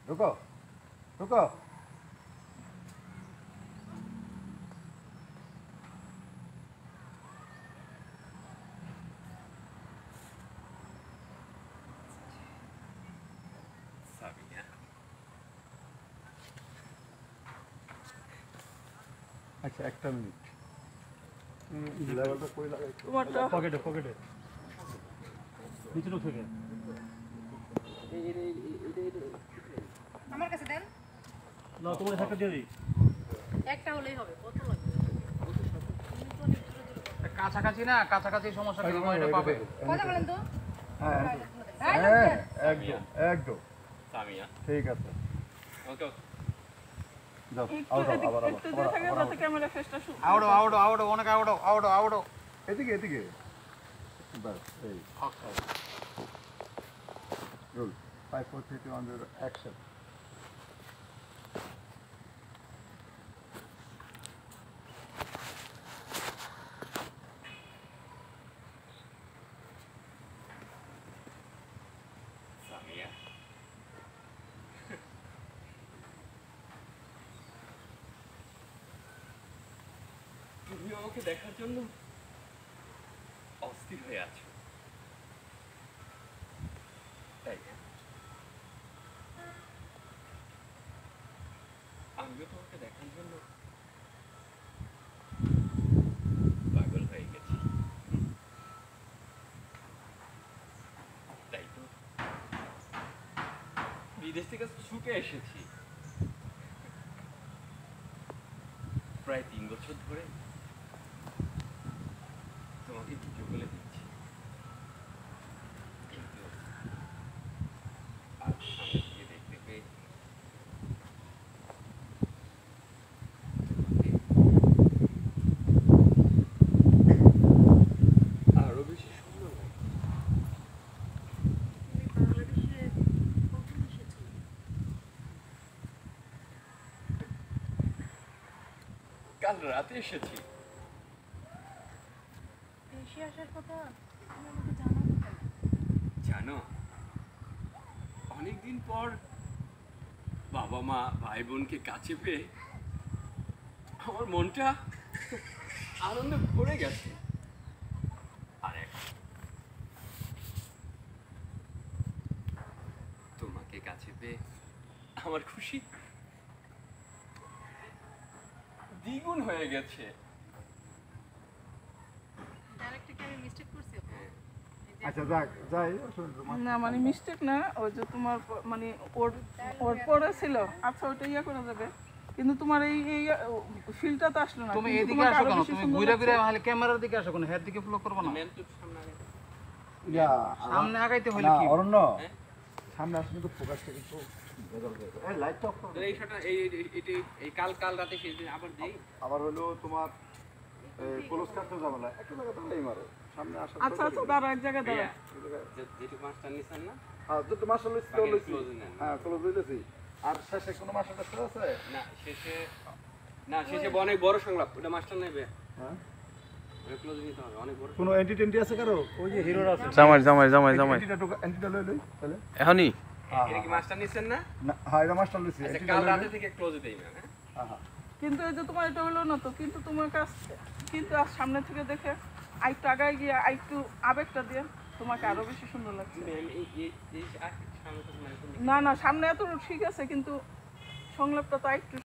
ঢুকো ঢুকো। আচ্ছা একটা মিনিট, লেভেলটা কই লাগাই? তোমারটা পকেটে পকেটে নিচে থেকে আমার কাছে দেন, না তোমার একটা দিয়ে দিই। একটা হলেই হবে। কত লাগবে? কাছাকাছি না, কাছাকাছি সমস্যা নেই, এটা পাবে। কথা বলেন তো। হ্যাঁ হ্যাঁ, হ্যাঁ একদম একদম সামিয়া ঠিক আছে। ওকে যাও একটু আবার এদিক আবার একটু দিয়ে থাকে যাতে ক্যামেরা ফেসটা আউডো আউডো আউডো অনেক আউডো আউডো আউডো এদিকে এদিকে বাস এই রোল 5 4 3 2 1 0 অ্যাকশন। সামিয়া তুমি আমাকে দেখার জন্য অস্থির হয়ে আছো, তাই না? আমিও তোমাকে দেখার জন্য পাগল হয়ে গেছি, তাই তো বিদেশ থেকে ছুটে এসেছি প্রায় 3 বছর ধরে তোমাকে ভিডিও কলে দিচ্ছি, কিন্তু আজ সামনে থেকে দেখতে পেয়ে আরো বেশি সুন্দর লাগে। তুমি বাংলাদেশে কখন এসেছো? কাল রাতে এসেছি। দেশে আসার কথা তুমি আমাকে জানাবে কেন? জানো, অনেকদিন পর বাবা মা ভাই বোনকে কাছে পেয়ে আমার মনটা আনন্দে ভরে গেছে। আর এখন তোমাকে কাছে পেয়ে আমার খুশি দ্বিগুণ হয়ে গেছে। ডাইরেক্টর কি আমি মিস্টেক করছি? আচ্ছা যাক যাই না মানে মিস্টেক না, ওই যে তোমার মানে ওর ওর পরে ছিল। আচ্ছা ওইটা ইয়া করা যাবে, কিন্তু তোমার এই এই ফিলটা তো আসলো না। তুমি কিন্তু এদিকে তোমাকে আসো আরো কেন? বেশি তুমি সুন্দর ঘুরে ঘুরে লাগছে। তাহলে ক্যামেরার দিকে আসো কেন? হেড দিকে ফলো করবো না? ইয়া সামনে আগাইতে হলে না কি? অরণ্য হ্যাঁ? সামনে আসলে তো ফোকাসটা কিন্তু ভেজাল হয়ে যাবে। এই লাইটটা অফ করো। এই শটটা এই কাল রাতে সেদিন আবার দেই। আবার হলো তোমার ক্লোজ কাটতে যাবে না, একটু জায়গা দাঁড়াই মারো সামনে আসা। আচ্ছা আচ্ছা দাঁড়া, এক জায়গায় দাঁড়া। যেটুকু মাছটা নিছেন না? হ্যাঁ যত মার্শাল লিস্ট বাকি লইছি, close নেন। হ্যাঁ ক্লোজ হইলেছি। আর শেষে কোনো মার্শাল লিস্ট আছে? শেষে অনেক বড় সংলাপ, ওটা মাছটা নেবে। হ্যাঁ ওটা ক্লোজ নিতে হবে, অনেক বড়। কোনো এন্টি আছে কারো? ওই যে হিরোর আছে। জামাই জামাই জামাই জামাই এন্টিটা লই লই তাহলে। এখনই এটা কি মাছটা নিছেন না? না হ্যাঁ এটা মার্শাল লিস্ট। আচ্ছা কাল রাতে থেকে ক্লোজ দেই না, হ্যাঁ? হ্যাঁ হ্যাঁ কিন্তু এই যে তোমার এটা হলো না তো, কিন্তু তোমার কাছ কিন্তু আর সামনে থেকে দেখে আরেকটু আগায় গিয়ে আরেকটু আবেগটা দিয়ে তোমাকে আরো বেশি সুন্দর লাগছে। এই সামনে তো না না সামনে এত ঠিক আছে, কিন্তু সংলাপটা তো আরেকটু